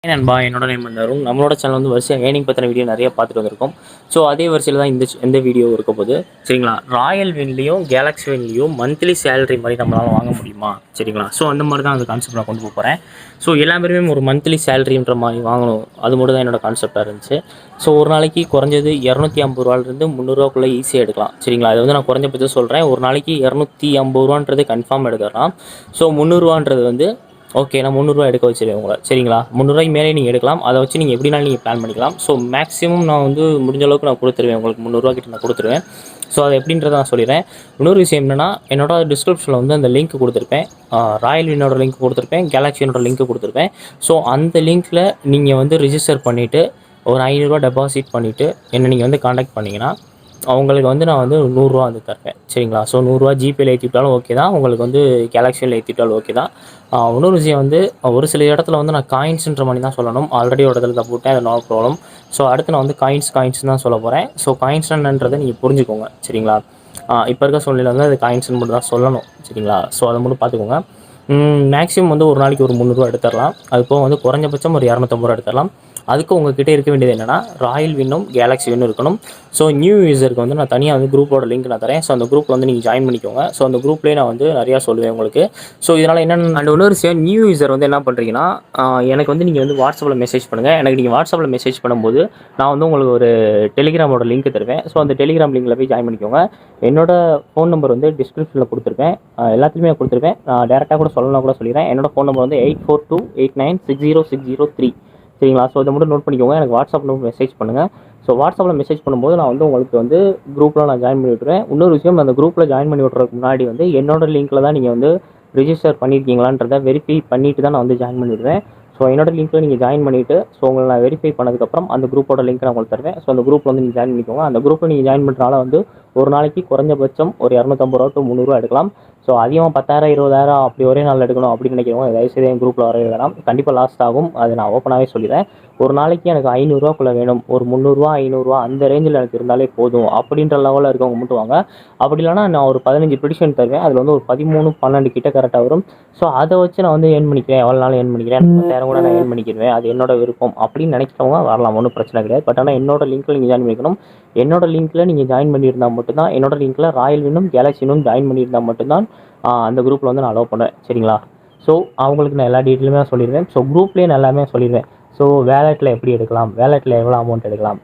நண்பா, என்னோட நேம் அருண். நம்மளோட சேனல் வந்து வரிசையாக ஏர்னிங் பற்றின வீடியோ நிறைய பார்த்துட்டு வந்திருக்கோம். ஸோ அதே வரிசையில் தான் இந்த வீடியோ இருக்க போகுது. சரிங்களா? ராயல் வின்லேயும் கேலக்ஸி வின்லேயும் மந்த்லி சேலரி மாதிரி நம்மளால் வாங்க முடியுமா? சரிங்களா? ஸோ அந்த மாதிரி தான் அந்த கான்செப்ட் நான் கொண்டு போகிறேன். ஸோ எல்லாருமே ஒரு மந்த்லி சேலரின்ற மாதிரி வாங்கணும், அது மட்டும் தான் என்னோட கான்செப்டாக இருந்துச்சு. ஸோ ஒரு நாளைக்கு குறைஞ்சது ரூ. 250 300 ஈஸியாக எடுக்கலாம். சரிங்களா? அதை வந்து நான் குறைஞ்சபட்சம் சொல்கிறேன். ஒரு நாளைக்கு ரூ. 250 கன்ஃபார்ம் எடுத்துடலாம். ஸோ ரூ. 300 ஓகே, நான் ரூ. 300 எடுக்க வச்சுருவேன் உங்களை. சரிங்களா? ரூ. 300 மேலே நீங்கள் எடுக்கலாம். அதை வச்சு நீங்கள் எப்படினாலும் நீங்கள் பிளான் பண்ணிக்கலாம். ஸோ மேக்ஸிமம் நான் வந்து முடிஞ்ச அளவுக்கு நான் கொடுத்துருவேன் உங்களுக்கு. ரூ. 300 கிட்ட நான் கொடுத்துருவேன். ஸோ அது எப்படின்றத நான் சொல்லிடுறேன். இன்னொரு விஷயம் என்னென்னா, என்னோட டிஸ்கிரிப்ஷனில் வந்து அந்த லிங்க் கொடுத்துருப்பேன். ராயல் வின்னோட லிங்க் கொடுத்துருப்பேன், கேலக்ஸியோட லிங்க் கொடுத்துருப்பேன். ஸோ அந்த லிங்க்கில் நீங்கள் வந்து ரிஜிஸ்டர் பண்ணிவிட்டு ஒரு ரூ. 500 டெபாசிட் பண்ணிவிட்டு என்னை நீங்கள் வந்து காண்டாக்ட் பண்ணிங்கன்னா அவங்களுக்கு வந்து நான் வந்து ரூ. 100 வந்து தருவேன். சரிங்களா? ஸோ ரூ. 100 ஜிபேயில் ஏற்றிவிட்டாலும் ஓகே தான், உங்களுக்கு வந்து கேலக்ஸியில் ஏற்றிவிட்டாலும் ஓகே தான். இன்னொரு விஷயம் வந்து, ஒரு சில இடத்துல வந்து நான் காயின்ஸுன்ற மாதிரி தான் சொல்லணும். ஆல்ரெடி ஒரு இடத்துல தான் போட்டேன், அது நோ ப்ராப்ளம். ஸோ அடுத்து நான் வந்து காயின்ஸ் தான் சொல்ல போகிறேன். ஸோ காயின்ஸ் என்னன்றதை நீங்கள் புரிஞ்சுக்கோங்க. சரிங்களா? இப்போ இருக்க சூழ்நிலை வந்து அது காயின்ஸ்னு மட்டும் தான் சொல்லணும். சரிங்களா? ஸோ அதை மட்டும் பார்த்துக்கோங்க. மேக்ஸிமம் வந்து ஒரு நாளைக்கு ஒரு ரூ. 300 எடுத்துடலாம். அது போக வந்து குறைஞ்சபட்சம் ஒரு ரூ. 250 எடுத்துடலாம். அதுக்கு உங்கள்கிட்ட இருக்க வேண்டியது என்னென்னா, ராயல் வின்னும் கேலக்ஸி வின்னும் இருக்கணும். ஸோ நியூ யூஸருக்கு வந்து நான் தனியாக வந்து குரூப்போட லிங்க் நான் தரேன். ஸோ அந்த குரூப்பில் வந்து நீங்கள் ஜாயின் பண்ணிக்கோங்க. ஸோ அந்த குரூப்லேயே நான் வந்து நிறையா சொல்லுவேன் உங்களுக்கு. ஸோ இதனால் என்னென்ன, அண்ட் இன்னொரு விஷயம், நியூ யூஸர் வந்து என்ன பண்ணுறீங்கன்னா, எனக்கு வந்து நீங்கள் வந்து வாட்ஸ்அப்பில் மெசேஜ் பண்ணுங்கள். எனக்கு நீங்கள் வாட்ஸ்அப்பில் மெசேஜ் பண்ணும்போது நான் வந்து உங்களுக்கு ஒரு டெலிகிராமோட லிங்க் தருவேன். ஸோ அந்த டெலிகிராம் லிங்கில் போய் ஜாயின் பண்ணிக்கோங்க. என்னோடய ஃபோன் நம்பர் வந்து டிஸ்கிரிப்ஷனில் கொடுத்துருப்பேன், எல்லாத்துலேயுமே கொடுத்துருப்பேன். நான் டேரெக்டாக கூட சொல்லலாம் கூட சொல்லிடுறேன். என்னோடய ஃபோன் நம்பர் வந்து 8428960603. சரிங்களா? ஸோ இதை மட்டும் நோட் பண்ணிக்கோங்க. எனக்கு வாட்ஸ்அப்பில் மெசேஜ் பண்ணுங்கள். ஸோ வாட்ஸ்அப்பில் மெசேஜ் பண்ணும்போது நான் வந்து உங்களுக்கு வந்து குரூப்பில் நான் ஜாயின் பண்ணி விட்டுருவேன். இன்னொரு விஷயம், அந்த குரூப்பில் ஜாயின் பண்ணி விட்றதுக்கு முன்னாடி வந்து என்னோடய லிங்க்கில் தான் நீங்கள் வந்து ரிஜிஸ்டர் பண்ணியிருக்கீங்களான்றதை வெரிஃபை பண்ணிவிட்டு தான் நான் வந்து ஜாயின் பண்ணி விடுவேன். ஸோ என்னோட லிங்க்கில் நீங்கள் ஜாயின் பண்ணிவிட்டு, ஸோ உங்களை நான் வெரிஃபை பண்ணதுக்கப்புறம் அந்த குரூப்போட லிங்க் நான் உங்களுக்கு தருவேன். ஸோ அந்த குரூப்பில் வந்து நீங்கள் ஜாயின் பண்ணிக்கோங்க. அந்த குரூப்பில் நீங்கள் ஜாயின் பண்ணுறனால வந்து ஒரு நாளைக்கு குறைஞ்சபட்சம் ஒரு ரூ. 250 to 300 எடுக்கலாம். ஸோ அதிகமாக 10,000 20,000 அப்படி ஒரே நாளில் எடுக்கணும் அப்படின்னு நினைக்கிறவங்க தயவுசெய்து என் குரூப்பில் வரவே வேணாம். கண்டிப்பாக லாஸ்ட் ஆகும். அது நான் ஓப்பனாகவே சொல்லிடுறேன். ஒரு நாளைக்கு எனக்கு ரூ. 500 வேணும், ஒரு ரூ. 300 500 அந்த ரேஞ்சில் எனக்கு இருந்தாலே போதும் அப்படின்ற லெவலில் இருக்கவங்க மட்டும் வாங்க. அப்படி இல்லைனா நான் ஒரு 15 ப்ரெடிக்ஷன் தருவேன். அதில் வந்து ஒரு 13 12 கிட்ட கரெக்டாக வரும். ஸோ அதை வச்சு நான் வந்து ஏர்ன் பண்ணிக்கிறேன், எவ்வளோ நாள் ஏர்ன் பண்ணிக்கிறேன், 10,000 கூட நான் ஏர்ன் பண்ணிக்கிறேன், அது என்னோட விருப்பம் அப்படின்னு நினைக்கிறவங்க வரலாம், ஒன்றும் பிரச்சனை கிடையாது. பட் ஆனால் என்னோட லிங்க்கில் நீங்கள் ஜாயின் பண்ணிக்கணும். என்னோட லிங்க்கில் நீங்கள் ஜாயின் பண்ணியிருந்தால் மட்டும்தான், என்னோட லிங்க்கில் ராயல் வின்னும் கேலக்ஸி வின்னும் ஜாயின் பண்ணியிருந்தால் மட்டும்தான் அந்த குரூப்பில் வந்து நான் அலோவ் பண்ணுவேன். சரிங்களா? ஸோ அவங்களுக்கு நான் எல்லா டீட்டெயிலுமே சொல்லிடுவேன். ஸோ குரூப்லேயே நான் எல்லாமே சொல்லிடுவேன். ஸோ வேலெட்டில் எப்படி எடுக்கலாம், வேலெட்டில் எவ்வளோ அமௌண்ட் எடுக்கலாம்,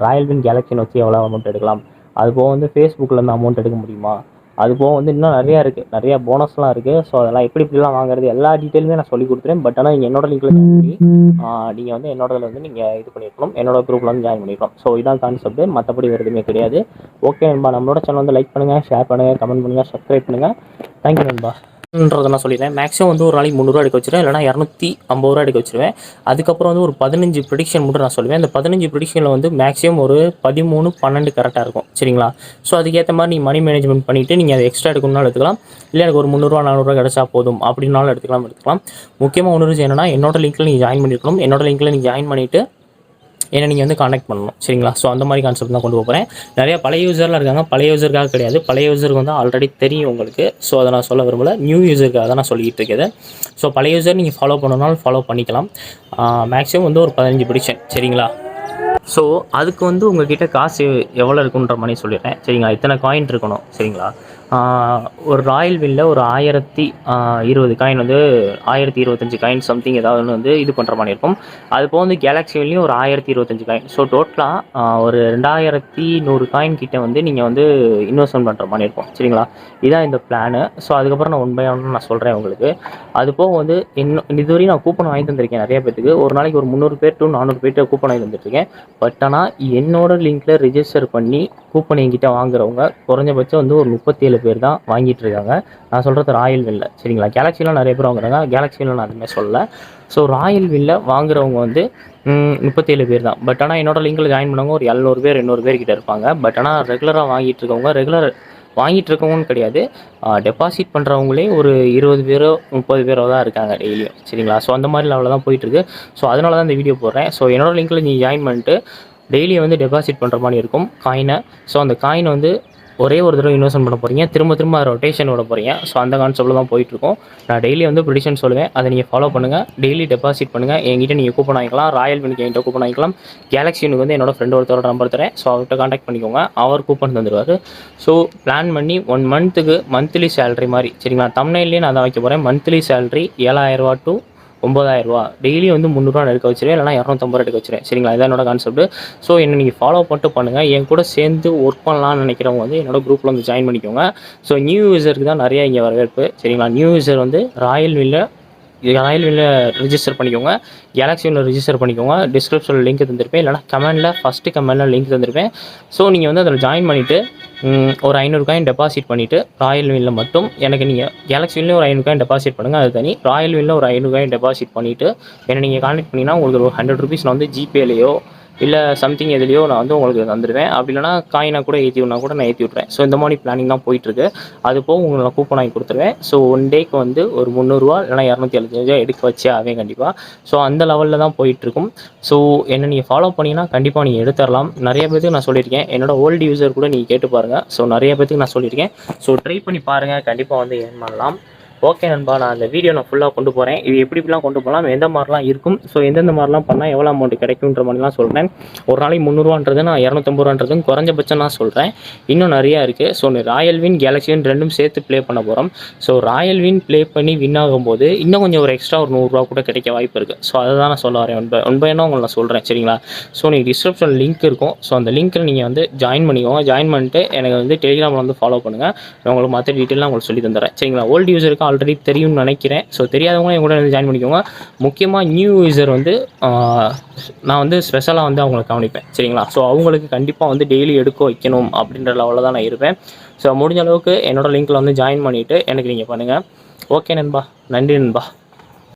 ராயல் வின் கேலக்ஸின்னு வச்சு எவ்வளோ அமௌண்ட் எடுக்கலாம், அதுபோக வந்து ஃபேஸ்புக்கில் இருந்து அமௌண்ட் எடுக்க முடியுமா, அதுபோக வந்து இன்னும் நிறையா இருக்குது, நிறையா போனஸ்லாம் இருக்குது. ஸோ அதெல்லாம் எப்படிலாம் வாங்குறது எல்லா டீட்டெயிலுமே நான் சொல்லி கொடுத்துறேன். பட் ஆனால் நீங்கள் என்னோட லிங்க்கில் ஜாயின் பண்ணி நீங்கள் வந்து என்னோடதில் வந்து நீங்கள் இது பண்ணியிருக்கணும், என்னோட குரூப்பில் வந்து ஜாயின் பண்ணியிருக்கணும். ஸோ இதான் கான்செப்ட், மற்றபடி வேறு எதுவுமே கிடையாது. ஓகே நண்பா, நம்மளோட சேனல் வந்து லைக் பண்ணுங்கள், ஷேர் பண்ணுங்கள், கமெண்ட் பண்ணுங்கள், சப்ஸ்கிரைப் பண்ணுங்கள். தேங்க்யூ நண்பா. நான் சொல்லிடுறேன். மேக்ஸிமம் வந்து ஒரு நாளைக்கு ரூ. 300 எடுக்க வச்சுருவேன், இல்லைனா ரூ. 250 எடுக்க வச்சுருவேன். அதுக்கப்புறம் வந்து ஒரு 15 ப்ரெடிக்ஷன் மட்டும் நான் சொல்லுவேன். அந்த 15 ப்ரெடிக்ஷனில் வந்து மேக்ஸிமம் ஒரு 13 12 கரெக்டாக இருக்கும். சரிங்களா? ஸோ அதுக்கேற்ற மாதிரி நீங்கள் மணி மேனேஜ்மெண்ட் பண்ணிவிட்டு நீங்கள் அதை எக்ஸ்ட்ரா எடுக்கணும்னாலும் எடுத்துக்கலாம், இல்லை எனக்கு ஒரு 300 400 கிடச்சா போதும் அப்படின்னாலும் எடுத்துக்கலாம். முக்கியமாக ஒன்று என்னென்னா, என்னோட லிங்க்கில் நீங்கள் ஜாயின் பண்ணியிருக்கணும். என்னோட லிங்க்கில் நீங்கள் ஜாயின் பண்ணிவிட்டு ஏன்னா நீங்கள் வந்து காண்டாக்ட் பண்ணணும். சரிங்களா? ஸோ அந்த மாதிரி கான்செப்ட் தான் கொண்டு போகிறேன். நிறையா பழைய யூஸர்லாம் இருக்காங்க. பழைய யூஸருக்காக கிடையாது, பழைய யூஸருக்கு வந்து ஆல்ரெடி தெரியும் உங்களுக்கு. ஸோ அதை நான் சொல்ல விரும்பல, நியூ யூஸருக்காக தான் நான் சொல்லிகிட்டு இருக்கிறது. ஸோ பழைய யூஸர் நீங்கள் ஃபாலோ பண்ணணும்னாலும் ஃபாலோ பண்ணிக்கலாம். மேக்ஸிமம் வந்து ஒரு 15 ப்ரெடிக்ஷன். சரிங்களா? ஸோ அதுக்கு வந்து உங்கள்கிட்ட காசு எவ்வளோ இருக்குன்ற மாதிரி சொல்லிடுறேன். சரிங்களா? இத்தனை காயின் இருக்கணும். சரிங்களா? ஒரு ராயல் வில்ல ஒரு 1020 காயின் வந்து 1025 காயின் சம்திங் ஏதாவது ஒன்று வந்து இது பண்ணுற மாதிரி இருக்கும். அது போக வந்து கேலக்ஸி வில்லையும் ஒரு 1025 காயின். ஸோ டோட்டலாக ஒரு 2100 காயின் கிட்ட வந்து நீங்கள் வந்து இன்வெஸ்ட்மெண்ட் பண்ணுற மாதிரி இருக்கும். சரிங்களா? இதான் இந்த பிளானு. ஸோ அதுக்கப்புறம் நான் 1 by 1 நான் சொல்கிறேன் உங்களுக்கு. அது போக வந்து இதுவரையும் நான் கூப்பன் வாங்கி தந்திருக்கேன் நிறைய பேருக்கு. ஒரு நாளைக்கு ஒரு 300 பேர் to 400 பேர்கிட்ட கூப்பன் வாங்கி தந்துட்டுருக்கேன். பட் ஆனால் என்னோட லிங்க்கில் ரிஜிஸ்டர் பண்ணி கூப்பன் என்கிட்ட வாங்குறவங்க குறைஞ்சபட்சம் வந்து ஒரு 37 பேர் தான் வாங்கிட்டு இருக்காங்க. நான் சொல்கிறது ராயல் வில்ல. சரிங்களா? கேலக்ஸிலாம் நிறைய பேர் வாங்குறாங்க, கேலக்ஸியில் நான் அதுமாதிரி சொல்லலை. ஸோ ராயல் வில்ல வாங்குறவங்க வந்து 37 பேர் தான். பட் ஆனால் என்னோட லிங்க்கில் ஜாயின் பண்ணவங்க ஒரு 700 பேர் 800 பேர் கிட்ட இருப்பாங்க. பட் ஆனால் ரெகுலராக வாங்கிட்டு இருக்கவங்கன்னு கிடையாது, டெபாசிட் பண்ணுறவங்களே ஒரு 20 பேரோ 30 பேரோ தான் இருக்காங்க டெய்லியும். சரிங்களா? ஸோ அந்த மாதிரி லெவலில் தான் போயிட்டுருக்கு. ஸோ அதனால தான் இந்த வீடியோ போடுறேன். ஸோ என்னோட லிங்க்கில் நீங்கள் ஜாயின் பண்ணிட்டு டெய்லி வந்து டெபாசிட் பண்ணுற மாதிரி இருக்கும் காயினை. ஸோ அந்த காயின் வந்து ஒரே ஒரு தடவை இன்வெஸ்ட்மெண்ட் பண்ண போகிறீங்க, திரும்ப திரும்ப ரொட்டேஷன் விட போகிறீங்க. ஸோ அந்த கான்செப்ட்டில் தான் போயிட்டுருக்கோம். நான் டெய்லி வந்து ப்ரிடிக்ஷன் சொல்லுவேன், அதை நீங்கள் ஃபாலோ பண்ணுங்கள். டெய்லி டெபாசிட் பண்ணுங்கள். என்கிட்ட நீங்கள் கூப்பன் வாங்கிக்கலாம், ராயல் வினுக்கு என்கிட்ட கூப்பன் வாங்கிக்கலாம். கேலக்ஸினுக்கு வந்து என்னோட ஃப்ரெண்ட் ஒருத்தரோட நம்பர் தரேன். ஸோ அவர்கிட்ட கான்டாக்ட் பண்ணிக்கோங்க, அவர் கூப்பன் தந்துடுவார். ஸோ பிளான் பண்ணி 1 மந்த்துக்கு மந்த்லி சேலரி மாதிரி சரிங்களா, தம்ப்நெயில்லேயே நான் தான் வைக்க போகிறேன். மந்த்லி சேலரி 7,000 to 9,000 டெய்லி வந்து 300 எடுக்க வச்சிருவேன், இல்லைனா 250 எடுக்க வச்சிருவேன் சரிங்களா. இதான் என்னோட கான்செப்ட். ஸோ என்னை நீங்கள் ஃபாலோ பண்ணிட்டு பண்ணுங்கள். என் கூட சேர்ந்து ஒர்க் பண்ணலாம்னு நினைக்கிறவங்க வந்து என்னோட குரூப்பில் வந்து ஜாயின் பண்ணிக்கோங்க. ஸோ நியூ யூசருக்கு தான் நிறைய இங்கே வரவேற்பு சரிங்களா. நியூ யூசர் வந்து ராயல்வின்ல ரிஜிஸ்டர் பண்ணிக்கோங்க, கேலக்ஸிவில் ரிஜிஸ்டர் பண்ணிக்கோங்க. டிஸ்கிரிப்ஷனில் லிங்க் தந்திருப்பேன், இல்லைனா கமெண்டில் ஃபஸ்ட்டு கமெண்டில் லிங்க் தந்திருப்பேன். ஸோ நீங்கள் வந்து அதில் ஜாயின் பண்ணிவிட்டு ஒரு 500 காயின் டெபாசிட் பண்ணிவிட்டு ராயல்வின்ல மட்டும் எனக்கு நீங்கள் கேலக்ஸிவின்லேயும் ஒரு 500 காயின் டெபாசிட் பண்ணுங்கள், அது தனி. ராயல்வின்ல ஒரு 500 காயின் டெபாசிட் பண்ணிவிட்டு என்னை நீங்கள் கான்டெக்ட் பண்ணிங்கன்னா உங்களுக்கு ஒரு 100 ருபீஸ் நான் வந்து ஜிபேலையோ இல்லை சம்திங் எதுலையோ நான் வந்து உங்களுக்கு தந்துடுவேன். அப்படி இல்லைனா காயினாக கூட ஏற்றி விடனா கூட நான் ஏற்றி விட்றேன். ஸோ இந்த மாதிரி பிளானிங் தான் போயிட்டுருக்கு. அது போக உங்களுக்கு நான் கூப்பன் வாங்கி கொடுத்துருவேன். ஸோ 1 டேக்கு வந்து ஒரு 300 இல்லைனா 275 எடுக்க வச்சே ஆவேன் கண்டிப்பாக. ஸோ அந்த லெவலில் தான் போயிட்டுருக்கும். ஸோ என்ன நீங்கள் ஃபாலோ பண்ணிங்கன்னா கண்டிப்பாக நீங்கள் எடுத்துடலாம். நிறைய பேருக்கு நான் சொல்லியிருக்கேன், என்னோட ஓல்டு யூசர் கூட நீங்கள் கேட்டு பாருங்கள். ஸோ நிறைய பேருக்கு நான் சொல்லியிருக்கேன். ஸோ ட்ரை பண்ணி பாருங்கள், கண்டிப்பாக வந்து ஏர்ன் பண்ணலாம். ஓகே நண்பா, நான் அந்த வீடியோ நான் ஃபுல்லாக கொண்டு போகிறேன். இது எப்படிலாம் கொண்டு போகலாம், எந்த மாதிரிலாம் இருக்கும், ஸோ எந்தெந்த மாதிரிலாம் பண்ணால் எவ்வளோ அமௌண்ட் கிடைக்குன்ற மாதிரிலாம் சொல்கிறேன். ஒரு நாளைக்கு 300 நான் 250 குறைஞ்சபட்சம் நான் சொல்கிறேன். இன்னும் நிறையா இருக்குது. ஸோ ராயல்வின் கேலக்ஸிவின் ரெண்டும் சேர்த்து ப்ளே பண்ண போகிறோம். ஸோ ராயல்வின் ப்ளே பண்ணி வின் ஆகும்போது இன்னும் கொஞ்சம் ஒரு எக்ஸ்ட்ரா ஒரு 100 ரூபா கூட கிடைக்க வாய்ப்பு இருக்குது. ஸோ அதை தான் நான் சொல்ல வரேன். ஒன் பை ஒன்னாக உங்களுக்கு நான் சொல்கிறேன் சரிங்களா. ஸோ நீங்கள் டிஸ்கிரிப்ஷன் லிங்க் இருக்கும். ஸோ அந்த லிங்க்கில் நீங்கள் வந்து ஜாயின் பண்ணிக்கோங்க. ஜாயின் பண்ணிட்டு எனக்கு வந்து டெலிகிராமில் வந்து ஃபாலோ பண்ணுங்கள். நான் உங்களுக்கு மற்ற டீட்டெயிலாம் உங்களுக்கு சொல்லி தந்துடுறேன் சரிங்களா. ஓல்டு யூசருக்கு ஆல்ரெடி தெரியும்னு நினைக்கிறேன். ஸோ தெரியாதவங்க என் கூட வந்து ஜாயின் பண்ணிக்கோங்க. முக்கியமாக நியூ யூசர் வந்து நான் வந்து ஸ்பெஷலாக வந்து அவங்களை கவனிப்பேன் சரிங்களா. ஸோ அவங்களுக்கு கண்டிப்பாக வந்து டெய்லி எடுக்க வைக்கணும் அப்படின்ற லெவலில் தான் நான் இருப்பேன். ஸோ முடிஞ்ச அளவுக்கு என்னோட லிங்க்கில் வந்து ஜாயின் பண்ணிவிட்டு எனக்கு நீங்கள் பண்ணுங்கள். ஓகே நண்பா, நன்றி நண்பா.